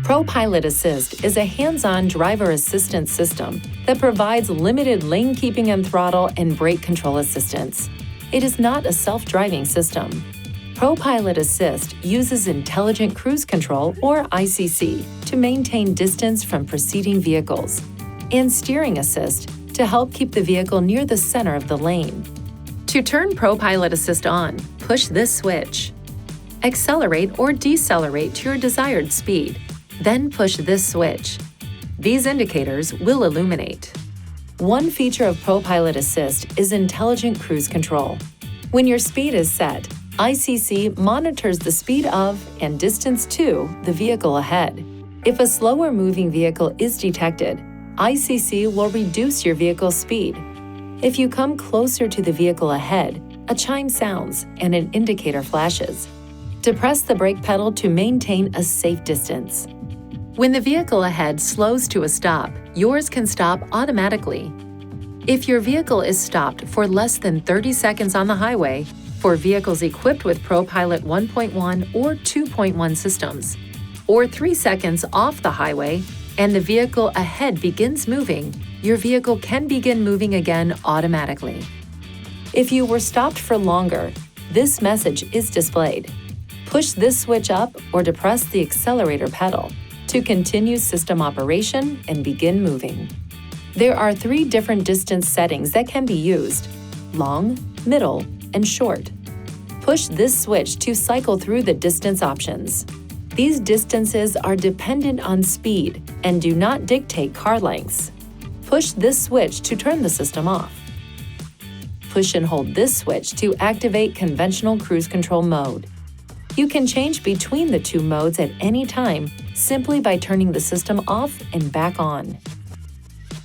ProPILOT Assist is a hands-on driver assistance system that provides limited lane keeping and throttle and brake control assistance. It is not a self-driving system. ProPILOT Assist uses Intelligent Cruise Control, or ICC, to maintain distance from preceding vehicles, and Steering Assist to help keep the vehicle near the center of the lane. To turn ProPILOT Assist on, push this switch. Accelerate or decelerate to your desired speed. Then push this switch. These indicators will illuminate. One feature of ProPILOT Assist is Intelligent Cruise Control. When your speed is set, ICC monitors the speed of and distance to the vehicle ahead. If a slower moving vehicle is detected, ICC will reduce your vehicle's speed. If you come closer to the vehicle ahead, a chime sounds and an indicator flashes. Depress the brake pedal to maintain a safe distance. When the vehicle ahead slows to a stop, yours can stop automatically. If your vehicle is stopped for less than 30 seconds on the highway, for vehicles equipped with ProPILOT 1.1 or 2.1 systems, or 3 seconds off the highway, and the vehicle ahead begins moving, your vehicle can begin moving again automatically. If you were stopped for longer, this message is displayed. Push this switch up or depress the accelerator pedal to continue system operation and begin moving. There are 3 different distance settings that can be used: long, middle, and short. Push this switch to cycle through the distance options. These distances are dependent on speed and do not dictate car lengths. Push this switch to turn the system off. Push and hold this switch to activate conventional cruise control mode. You can change between the 2 modes at any time simply by turning the system off and back on.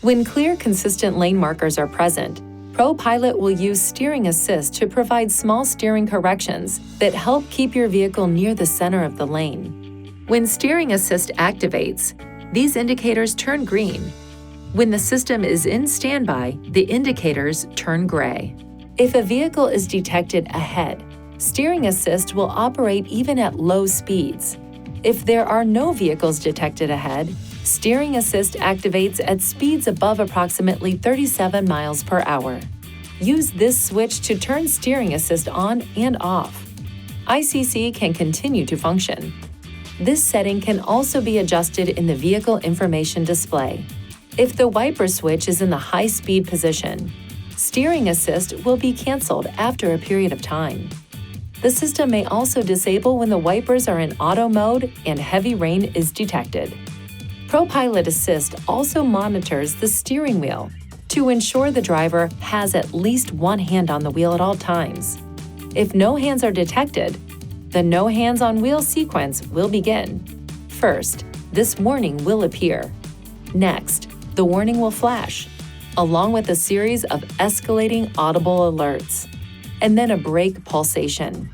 When clear, consistent lane markers are present, ProPILOT will use Steering Assist to provide small steering corrections that help keep your vehicle near the center of the lane. When Steering Assist activates, these indicators turn green. When the system is in standby, the indicators turn gray. If a vehicle is detected ahead, Steering Assist will operate even at low speeds. If there are no vehicles detected ahead, Steering Assist activates at speeds above approximately 37 miles per hour. Use this switch to turn Steering Assist on and off. ICC can continue to function. This setting can also be adjusted in the vehicle information display. If the wiper switch is in the high-speed position, Steering Assist will be canceled after a period of time. The system may also disable when the wipers are in auto mode and heavy rain is detected. ProPILOT Assist also monitors the steering wheel to ensure the driver has at least one hand on the wheel at all times. If no hands are detected, the no hands on wheel sequence will begin. First, this warning will appear. Next, the warning will flash, along with a series of escalating audible alerts, and then a brake pulsation.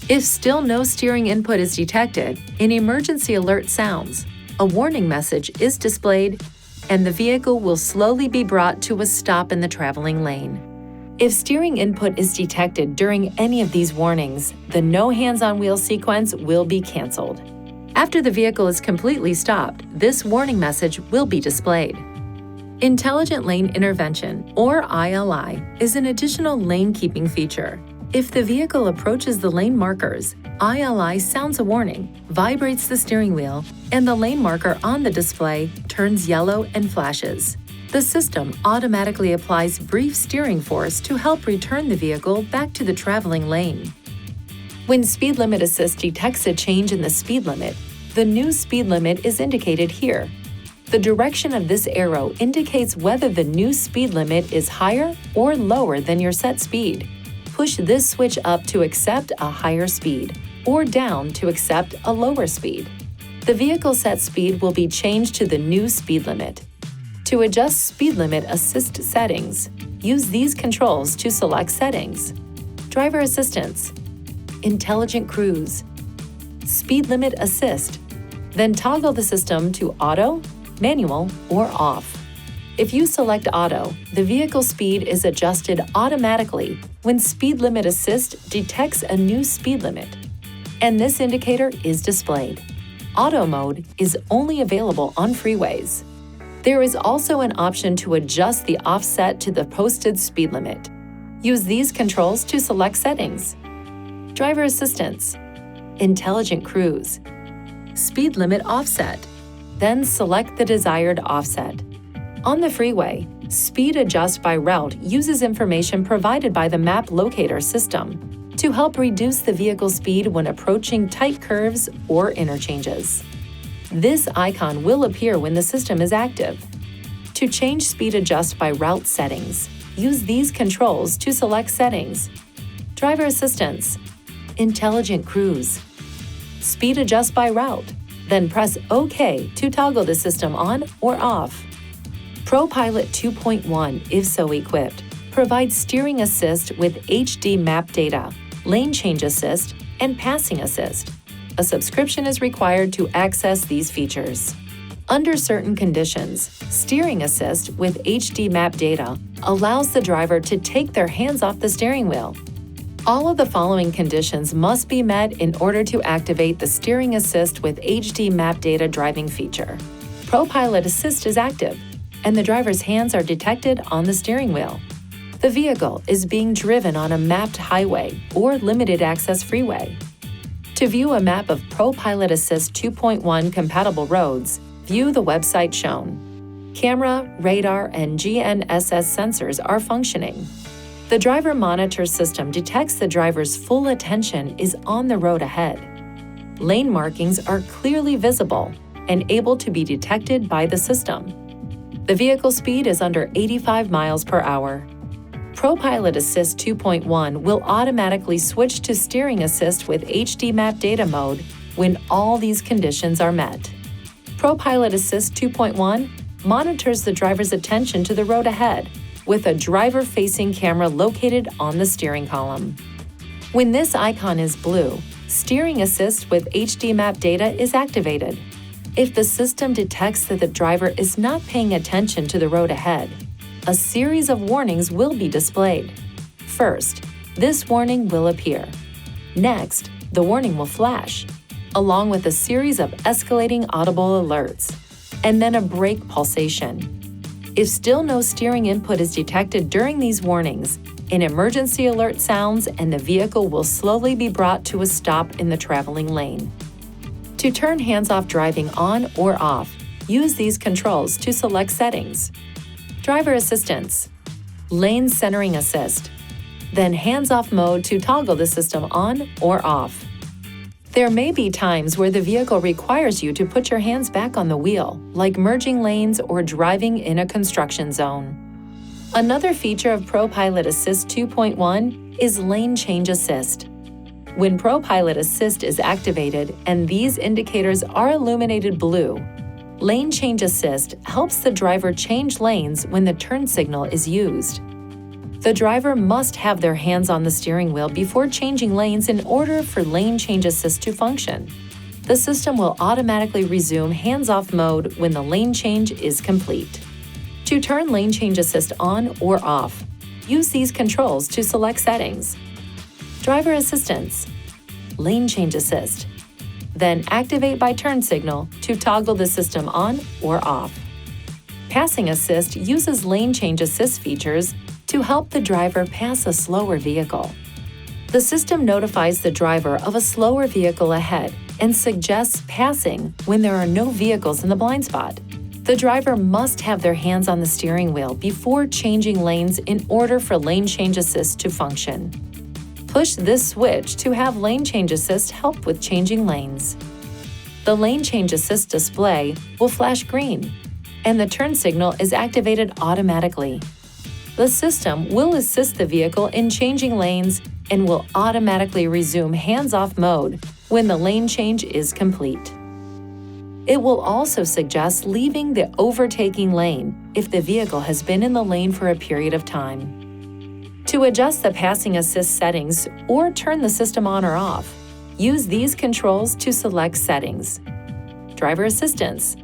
If still no steering input is detected, an emergency alert sounds, a warning message is displayed, and the vehicle will slowly be brought to a stop in the traveling lane. If steering input is detected during any of these warnings, the no hands-on wheel sequence will be canceled. After the vehicle is completely stopped, this warning message will be displayed. Intelligent Lane Intervention, or ILI, is an additional lane-keeping feature. If the vehicle approaches the lane markers, ILI sounds a warning, vibrates the steering wheel, and the lane marker on the display turns yellow and flashes. The system automatically applies brief steering force to help return the vehicle back to the traveling lane. When Speed Limit Assist detects a change in the speed limit, the new speed limit is indicated here. The direction of this arrow indicates whether the new speed limit is higher or lower than your set speed. Push this switch up to accept a higher speed, or down to accept a lower speed. The vehicle set speed will be changed to the new speed limit. To adjust Speed Limit Assist settings, use these controls to select settings: Driver Assistance, Intelligent Cruise, Speed Limit Assist, then toggle the system to Auto, Manual, or Off. If you select Auto, the vehicle speed is adjusted automatically when Speed Limit Assist detects a new speed limit, and this indicator is displayed. Auto mode is only available on freeways. There is also an option to adjust the offset to the posted speed limit. Use these controls to select settings. Driver assistance, intelligent cruise, speed limit offset, then select the desired offset. On the freeway, speed adjust by route uses information provided by the map locator system to help reduce the vehicle speed when approaching tight curves or interchanges. This icon will appear when the system is active. To change speed adjust by route settings, use these controls to select settings. Driver assistance, intelligent cruise, speed adjust by route, then press OK to toggle the system on or off. ProPILOT 2.1, if so equipped, provides steering assist with HD map data, lane change assist, and passing assist. A subscription is required to access these features. Under certain conditions, steering assist with HD map data allows the driver to take their hands off the steering wheel. All of the following conditions must be met in order to activate the steering assist with HD map data driving feature. ProPILOT Assist is active, and the driver's hands are detected on the steering wheel. The vehicle is being driven on a mapped highway or limited access freeway. To view a map of ProPILOT Assist 2.1 compatible roads, view the website shown. Camera, radar, and GNSS sensors are functioning. The driver monitor system detects the driver's full attention is on the road ahead. Lane markings are clearly visible and able to be detected by the system. The vehicle speed is under 85 miles per hour. ProPILOT Assist 2.1 will automatically switch to steering assist with HD map data mode when all these conditions are met. ProPILOT Assist 2.1 monitors the driver's attention to the road ahead with a driver-facing camera located on the steering column. When this icon is blue, steering assist with HD map data is activated. If the system detects that the driver is not paying attention to the road ahead, a series of warnings will be displayed. First, this warning will appear. Next, the warning will flash, along with a series of escalating audible alerts, and then a brake pulsation. If still no steering input is detected during these warnings, an emergency alert sounds and the vehicle will slowly be brought to a stop in the traveling lane. To turn hands-off driving on or off, use these controls to select settings. Driver assistance, lane centering assist, then hands-off mode to toggle the system on or off. There may be times where the vehicle requires you to put your hands back on the wheel, like merging lanes or driving in a construction zone. Another feature of ProPILOT Assist 2.1 is lane change assist. When ProPILOT Assist is activated and these indicators are illuminated blue, lane change assist helps the driver change lanes when the turn signal is used. The driver must have their hands on the steering wheel before changing lanes in order for lane change assist to function. The system will automatically resume hands-off mode when the lane change is complete. To turn lane change assist on or off, use these controls to select settings. Driver assistance, lane change assist, then activate by turn signal to toggle the system on or off. Passing assist uses lane change assist features to help the driver pass a slower vehicle. The system notifies the driver of a slower vehicle ahead and suggests passing when there are no vehicles in the blind spot. The driver must have their hands on the steering wheel before changing lanes in order for lane change assist to function. Push this switch to have lane change assist help with changing lanes. The lane change assist display will flash green, and the turn signal is activated automatically. The system will assist the vehicle in changing lanes and will automatically resume hands-off mode when the lane change is complete. It will also suggest leaving the overtaking lane if the vehicle has been in the lane for a period of time. To adjust the passing assist settings or turn the system on or off, use these controls to select settings. Driver assistance,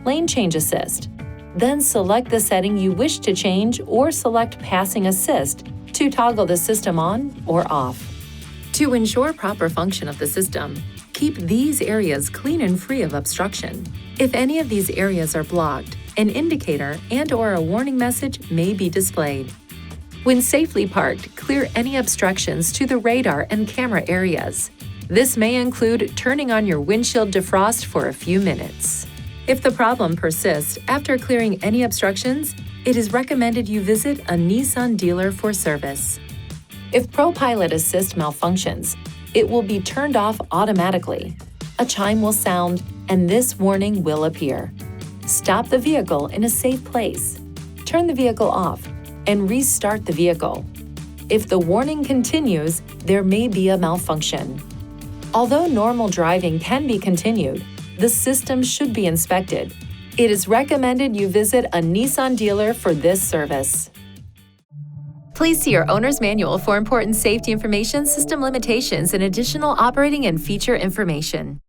lane change assist, then select the setting you wish to change or select passing assist to toggle the system on or off. To ensure proper function of the system, Keep these areas clean and free of obstruction. If any of these areas are blocked, an indicator and/or a warning message may be displayed. When safely parked, clear any obstructions to the radar and camera areas. This may include turning on your windshield defrost for a few minutes. If the problem persists after clearing any obstructions, it is recommended you visit a Nissan dealer for service. If ProPILOT Assist malfunctions, it will be turned off automatically. A chime will sound, and this warning will appear. Stop the vehicle in a safe place. Turn the vehicle off and restart the vehicle. If the warning continues, there may be a malfunction. Although normal driving can be continued, the system should be inspected. It is recommended you visit a Nissan dealer for this service. Please see your owner's manual for important safety information, system limitations, and additional operating and feature information.